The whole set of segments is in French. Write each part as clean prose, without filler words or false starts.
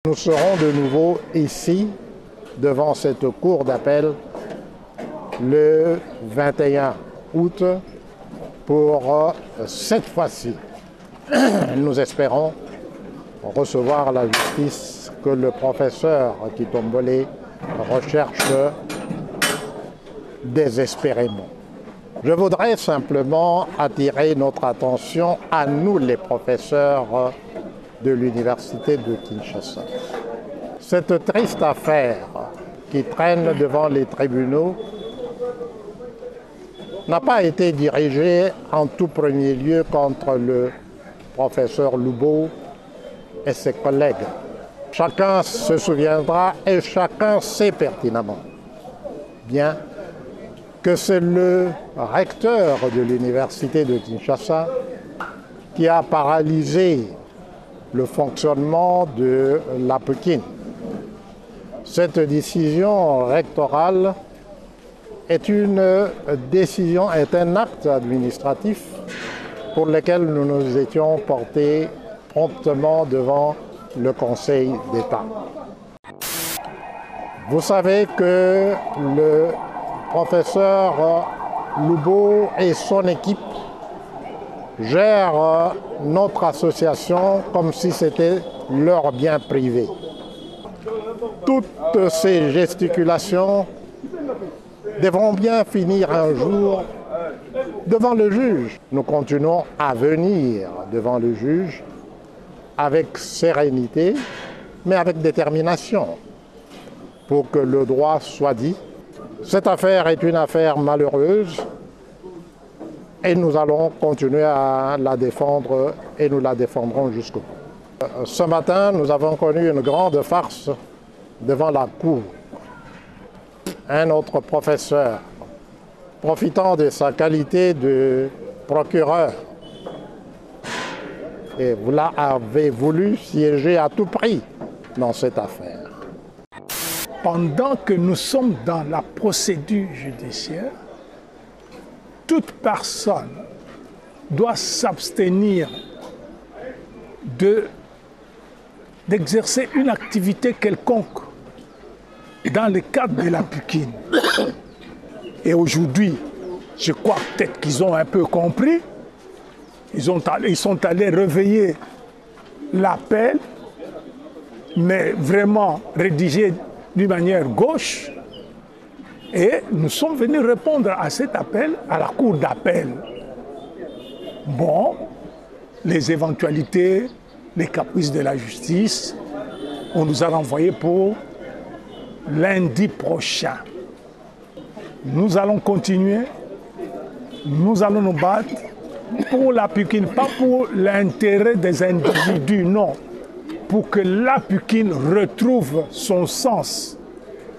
Nous serons de nouveau ici, devant cette cour d'appel, le 21 août, pour cette fois-ci, nous espérons recevoir la justice que le professeur Kitombole recherche désespérément. Je voudrais simplement attirer notre attention à nous, les professeurs de l'Université de Kinshasa. Cette triste affaire qui traîne devant les tribunaux n'a pas été dirigée en tout premier lieu contre le professeur Lubo et ses collègues. Chacun se souviendra et chacun sait pertinemment bien que c'est le recteur de l'Université de Kinshasa qui a paralysé le fonctionnement de l'APUKIN. Cette décision rectorale est un acte administratif pour lequel nous nous étions portés promptement devant le Conseil d'État. Vous savez que le professeur Lubo et son équipe gèrent notre association comme si c'était leur bien privé. Toutes ces gesticulations devront bien finir un jour devant le juge. Nous continuons à venir devant le juge avec sérénité, mais avec détermination, pour que le droit soit dit. Cette affaire est une affaire malheureuse et nous allons continuer à la défendre et nous la défendrons jusqu'au bout. Ce matin, nous avons connu une grande farce devant la cour. Un autre professeur, profitant de sa qualité de procureur, et vous avez voulu siéger à tout prix dans cette affaire. Pendant que nous sommes dans la procédure judiciaire, toute personne doit s'abstenir d'exercer une activité quelconque dans le cadre de l'APUKIN. Et aujourd'hui, je crois peut-être qu'ils ont un peu compris. Ils sont allés réveiller l'appel, mais vraiment rédigé d'une manière gauche. Et nous sommes venus répondre à cet appel à la cour d'appel. Bon, les éventualités, les caprices de la justice, on nous a renvoyés pour lundi prochain. Nous allons continuer, nous allons nous battre pour l'APUKIN, pas pour l'intérêt des individus, non, pour que l'APUKIN retrouve son sens.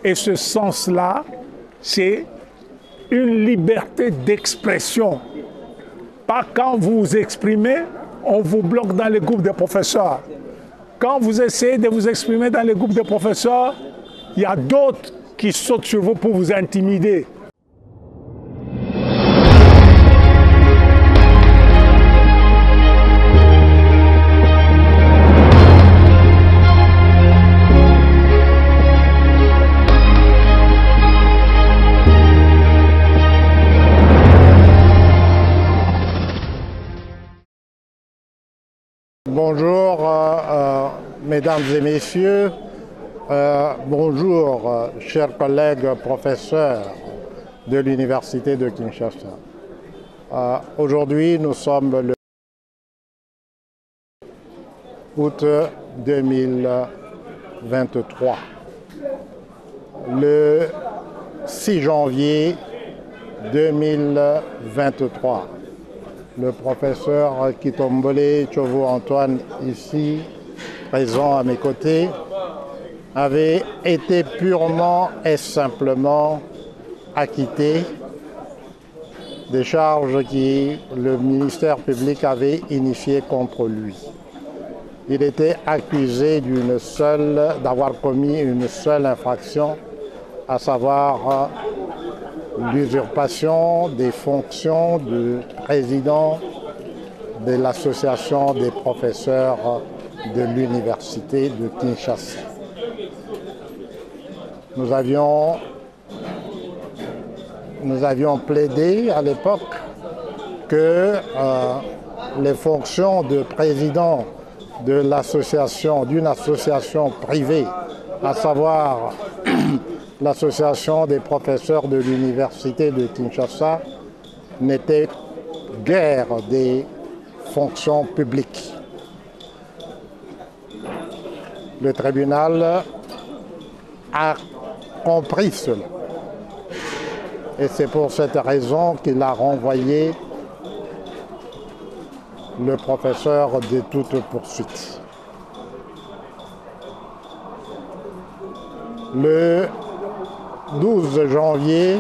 Et ce sens-là, c'est une liberté d'expression. Pas quand vous vous exprimez, on vous bloque dans les groupes de professeurs. Quand vous essayez de vous exprimer dans les groupes de professeurs, il y a d'autres qui sautent sur vous pour vous intimider. Bonjour, mesdames et messieurs. Bonjour, chers collègues professeurs de l'Université de Kinshasa. Aujourd'hui, nous sommes le août 2023. Le 6 janvier 2023. Le professeur Kitombole Tchovo Antoine, ici, présent à mes côtés, avait été purement et simplement acquitté des charges que le ministère public avait initiées contre lui. Il était accusé d'avoir commis une seule infraction, à savoir l'usurpation des fonctions de président de l'association des professeurs de l'université de Kinshasa. Nous avions plaidé à l'époque que les fonctions de président d'une association privée, à savoir l'association des professeurs de l'université de Kinshasa, n'étaient guère des fonctions publiques. Le tribunal a compris cela. Et c'est pour cette raison qu'il a renvoyé le professeur de toute poursuite. Le 12 janvier,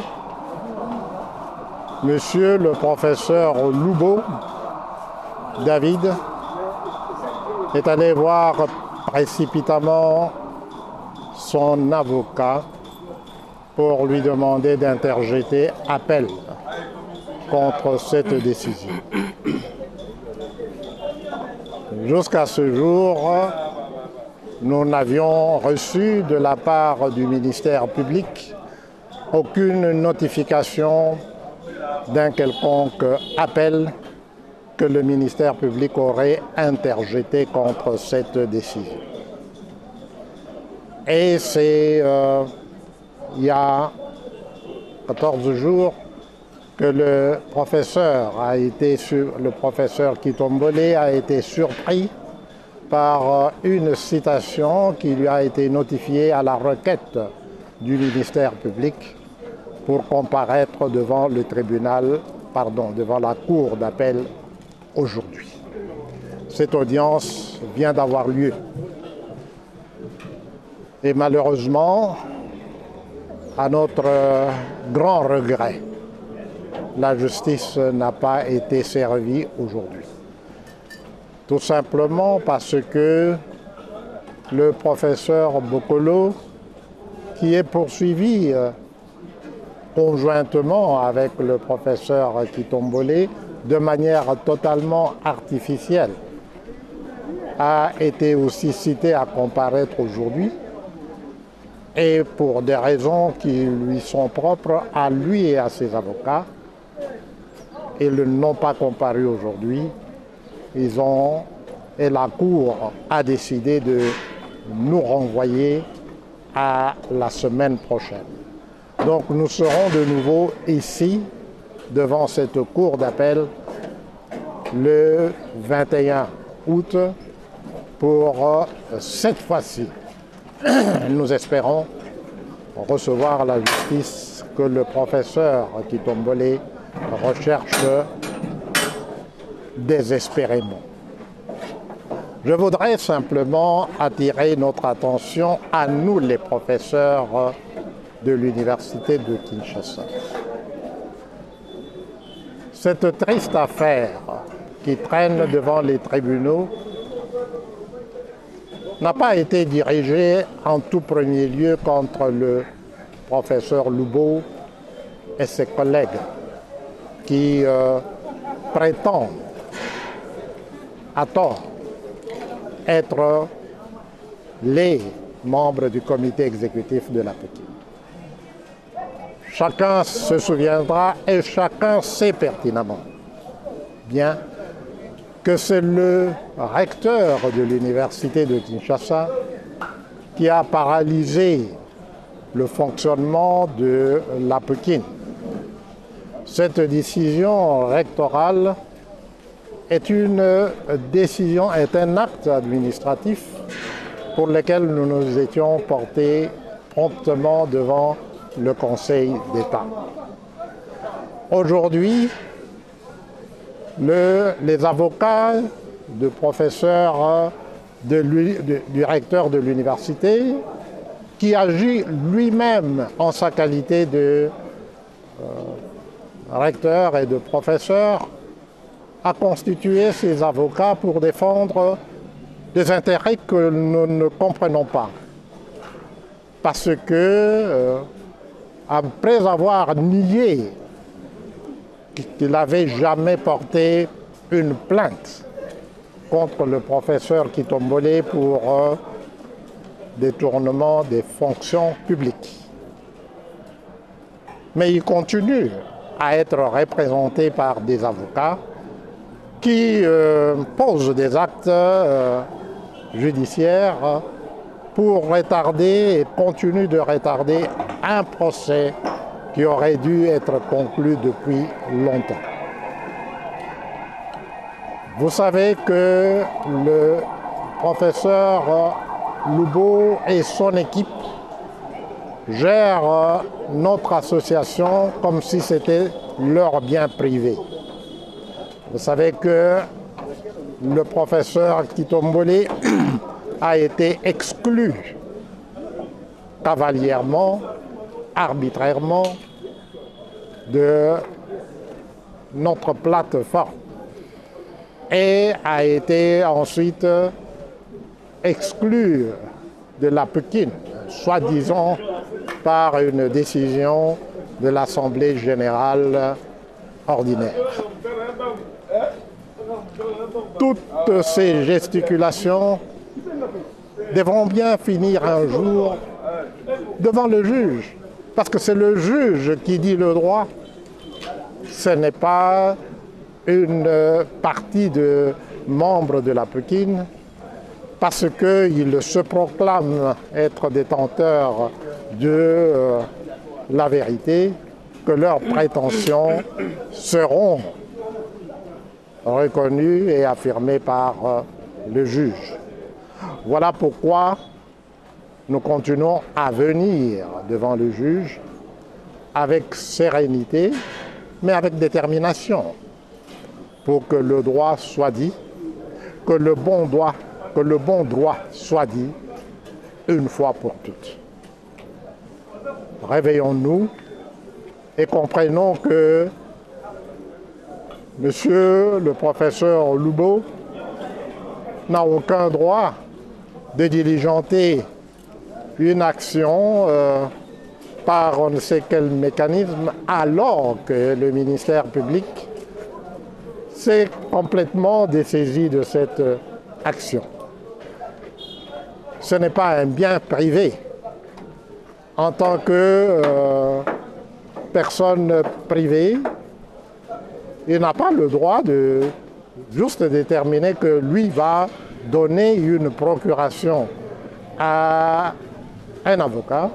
monsieur le professeur Loubo, David, est allé voir précipitamment son avocat pour lui demander d'interjeter appel contre cette décision. Jusqu'à ce jour, nous n'avions reçu de la part du ministère public aucune notification d'un quelconque appel que le ministère public aurait interjeté contre cette décision. Et c'est il y a 14 jours que le professeur Kitombolé a été surpris par une citation qui lui a été notifiée à la requête du ministère public pour comparaître devant devant la cour d'appel aujourd'hui. Cette audience vient d'avoir lieu. Et malheureusement, à notre grand regret, la justice n'a pas été servie aujourd'hui. Tout simplement parce que le professeur Bokolo, qui est poursuivi conjointement avec le professeur Kitombolé de manière totalement artificielle, a été aussi cité à comparaître aujourd'hui, et pour des raisons qui lui sont propres à lui et à ses avocats, ils n'ont pas comparu aujourd'hui. Et la Cour a décidé de nous renvoyer à la semaine prochaine. Donc nous serons de nouveau ici, devant cette Cour d'appel, le 21 août, pour cette fois-ci, nous espérons recevoir la justice que le professeur Kitombolé recherche désespérément. Je voudrais simplement attirer notre attention à nous, les professeurs de l'université de Kinshasa. Cette triste affaire qui traîne devant les tribunaux n'a pas été dirigée en tout premier lieu contre le professeur Loubo et ses collègues qui prétendent à tort être les membres du comité exécutif de la Pékin. Chacun se souviendra et chacun sait pertinemment bien que c'est le recteur de l'université de Kinshasa qui a paralysé le fonctionnement de la Pékin. Cette décision rectorale est un acte administratif pour lequel nous nous étions portés promptement devant le Conseil d'État. Aujourd'hui, les avocats de professeurs du recteur de l'université, qui agit lui-même en sa qualité de recteur et de professeur, a constitué ses avocats pour défendre des intérêts que nous ne comprenons pas. Parce que, après avoir nié qu'il n'avait jamais porté une plainte contre le professeur Kitombole pour détournement des fonctions publiques. Mais il continue à être représenté par des avocats qui posent des actes judiciaires pour retarder et continuent de retarder un procès qui aurait dû être conclu depuis longtemps. Vous savez que le professeur Lubo et son équipe gèrent notre association comme si c'était leur bien privé. Vous savez que le professeur Kitombole a été exclu cavalièrement, arbitrairement de notre plateforme et a été ensuite exclu de la Pékin, soi-disant par une décision de l'Assemblée générale ordinaire. Toutes ces gesticulations devront bien finir un jour devant le juge, parce que c'est le juge qui dit le droit, ce n'est pas une partie de membres de la Pékin, parce qu'ils se proclament être détenteurs de la vérité, que leurs prétentions seront reconnues et affirmées par le juge. Voilà pourquoi nous continuons à venir devant le juge avec sérénité, mais avec détermination, pour que le droit soit dit, que le bon droit soit dit une fois pour toutes. Réveillons-nous et comprenons que monsieur le professeur Lubo n'a aucun droit de diligenter une action par on ne sait quel mécanisme, alors que le ministère public s'est complètement dessaisi de cette action. Ce n'est pas un bien privé. En tant que personne privée, il n'a pas le droit de juste déterminer que lui va donner une procuration à un avocat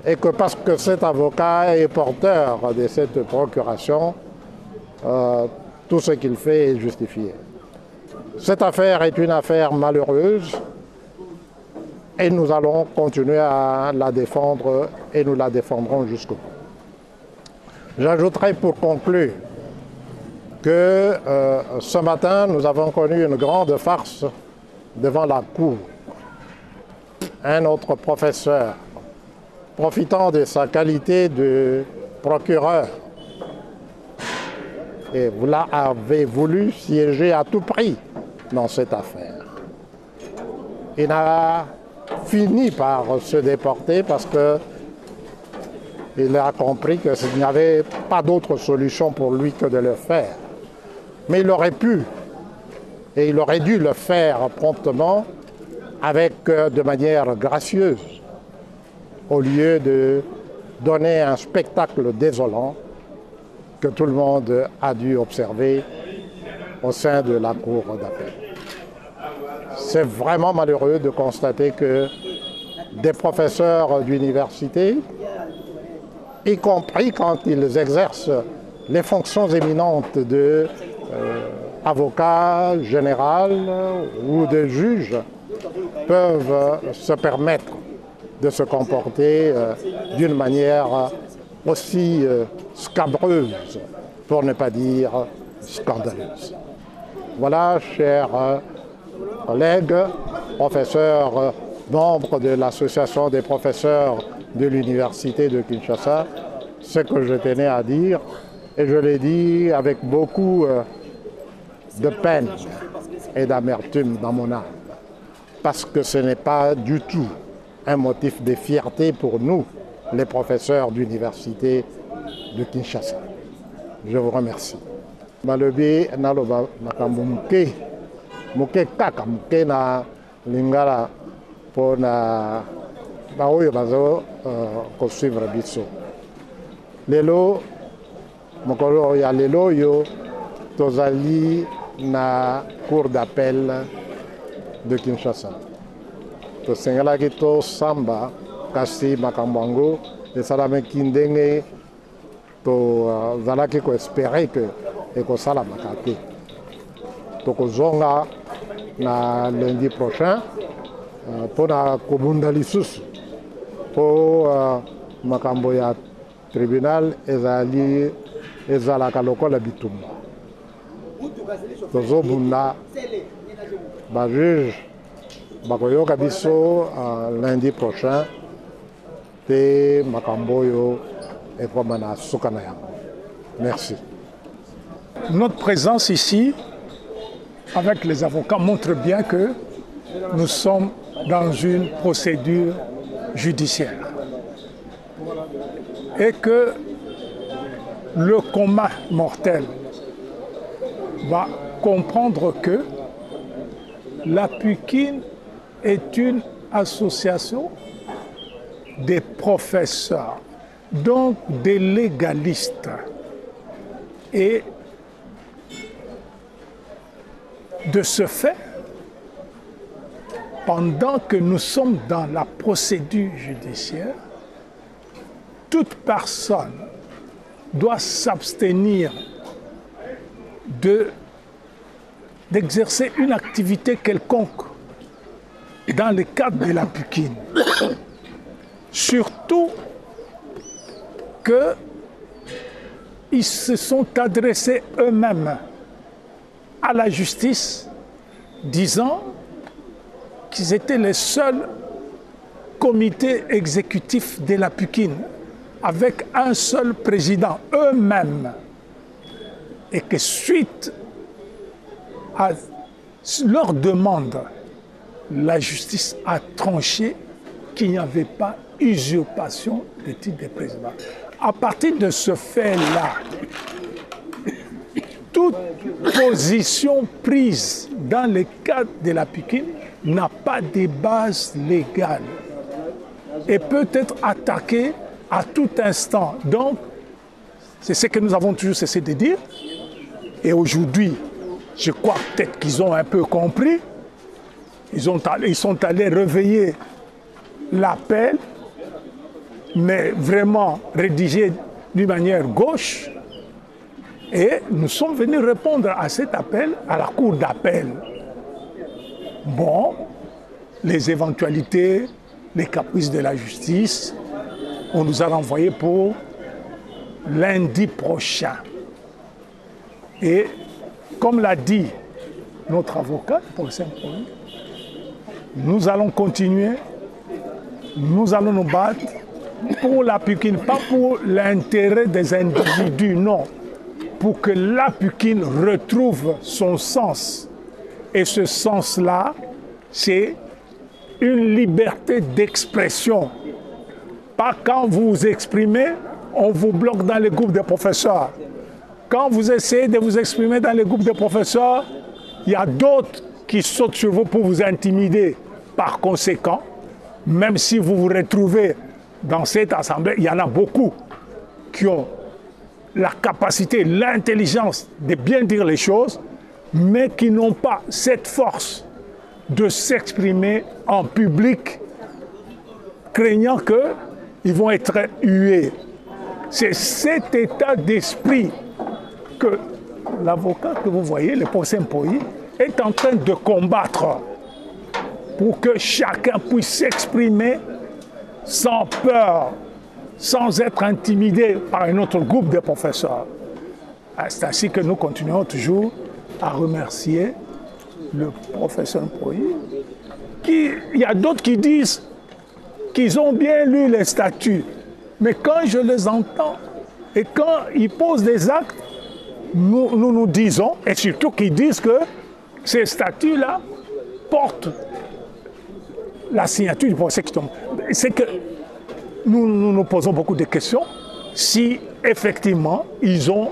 et que parce que cet avocat est porteur de cette procuration, tout ce qu'il fait est justifié. Cette affaire est une affaire malheureuse et nous allons continuer à la défendre et nous la défendrons jusqu'au bout. J'ajouterai pour conclure que ce matin, nous avons connu une grande farce devant la cour. Un autre professeur, profitant de sa qualité de procureur, et vous avez voulu siéger à tout prix dans cette affaire. Il a fini par se déporter parce qu'il a compris qu'il n'y avait pas d'autre solution pour lui que de le faire. Mais il aurait pu et il aurait dû le faire promptement de manière gracieuse, au lieu de donner un spectacle désolant que tout le monde a dû observer au sein de la cour d'appel. C'est vraiment malheureux de constater que des professeurs d'université, y compris quand ils exercent les fonctions éminentes de avocat général ou de juge, peuvent se permettre de se comporter d'une manière aussi scabreuse, pour ne pas dire scandaleuse. Voilà, chers collègues, professeurs, membres de l'association des professeurs de l'université de Kinshasa, ce que je tenais à dire, et je l'ai dit avec beaucoup de peine et d'amertume dans mon âme, parce que ce n'est pas du tout un motif de fierté pour nous, les professeurs d'université de Kinshasa. Je vous remercie. Malobi naloba makambo muke moke kaka moke na lingala mpona baoyo bazo kosuivre biso. Lelo mokolo ya lelo oyo tozali na cour d'appel de Kinshasa. Tosengelaki tosamba kasi makambo yango esalamaki ndenge tozalaki koespere ke ekosalamaka te. Tokozonga na lundi prochain mpona kobunda lisusu mpo makambo ya tribunal ezalaka lokola bitumba. Tozobunda bajuge bakoyoka biso lundi prochain te makambo oyo ekoma na suka na yango. Merci. Notre présence ici avec les avocats montre bien que nous sommes dans une procédure judiciaire et que le commun mortel va comprendre que la PUKIN est une association des professeurs, donc des légalistes. Et de ce fait, pendant que nous sommes dans la procédure judiciaire, toute personne doit s'abstenir d'exercer une activité quelconque dans le cadre de la PUKIN. Surtout qu'ils se sont adressés eux-mêmes à la justice, disant qu'ils étaient les seuls comités exécutifs de la PUKIN, avec un seul président, eux-mêmes, et que suite à leur demande, la justice a tranché qu'il n'y avait pas usurpation de titre de président. À partir de ce fait-là, toute position prise dans le cadre de la PUKIN n'a pas de base légale et peut être attaquée à tout instant. Donc, c'est ce que nous avons toujours cessé de dire. Et aujourd'hui, je crois peut-être qu'ils ont un peu compris. Ils sont allés réveiller l'appel, mais vraiment rédigé d'une manière gauche. Et nous sommes venus répondre à cet appel à la cour d'appel. Bon, les éventualités, les caprices de la justice, on nous a renvoyés pour lundi prochain. Et comme l'a dit notre avocat, Paul Saint-Paul, nous allons continuer, nous allons nous battre pour la PUKIN, pas pour l'intérêt des individus, non, pour que la PUKIN retrouve son sens. Et ce sens-là, c'est une liberté d'expression. Pas quand vous vous exprimez, on vous bloque dans les groupes de professeurs. Quand vous essayez de vous exprimer dans les groupes de professeurs, il y a d'autres qui sautent sur vous pour vous intimider. Par conséquent, même si vous vous retrouvez dans cette assemblée, il y en a beaucoup qui ont la capacité, l'intelligence de bien dire les choses, mais qui n'ont pas cette force de s'exprimer en public, craignant qu'ils vont être hués. C'est cet état d'esprit que l'avocat que vous voyez, le Paul Saint-Paul, est en train de combattre pour que chacun puisse s'exprimer sans peur, sans être intimidé par un autre groupe de professeurs. C'est ainsi que nous continuons toujours à remercier le professeur Mpoyi. Il y a d'autres qui disent qu'ils ont bien lu les statuts, mais quand je les entends et quand ils posent des actes, nous disons, et surtout qu'ils disent que ces statuts-là portent la signature du procès qui tombe. C'est que nous posons beaucoup de questions si effectivement ils ont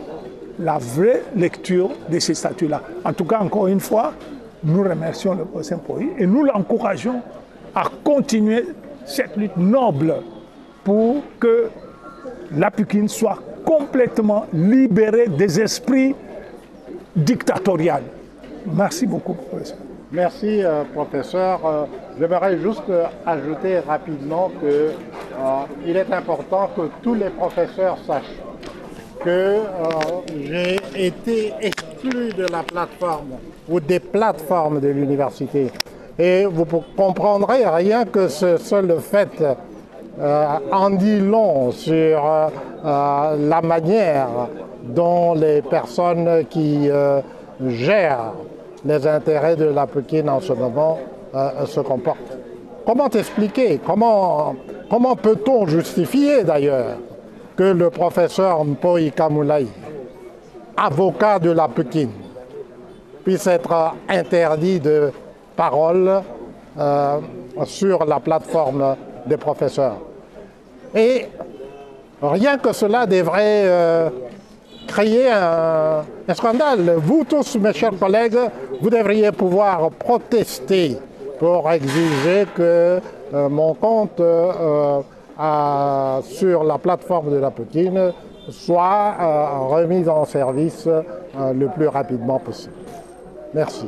la vraie lecture de ces statuts-là. En tout cas, encore une fois, Nous remercions le professeur Mpoyi et nous l'encourageons à continuer cette lutte noble pour que la Pikine soit complètement libérée des esprits dictatoriaux. Merci beaucoup, professeur. Merci, professeur. J'aimerais juste ajouter rapidement qu'il est important que tous les professeurs sachent que j'ai été exclu de la plateforme ou des plateformes de l'université. Et vous comprendrez rien que ce seul fait en dit long sur la manière dont les personnes qui gèrent les intérêts de la Pikine en ce moment se comportent. Comment expliquer, comment peut-on justifier d'ailleurs que le professeur Mpoyi Kamulaï, avocat de la Pikine, puisse être interdit de parole sur la plateforme des professeurs? Et rien que cela devrait créer un scandale. Vous tous, mes chers collègues, vous devriez pouvoir protester pour exiger que mon compte sur la plateforme de la Pikine soit remis en service le plus rapidement possible. Merci.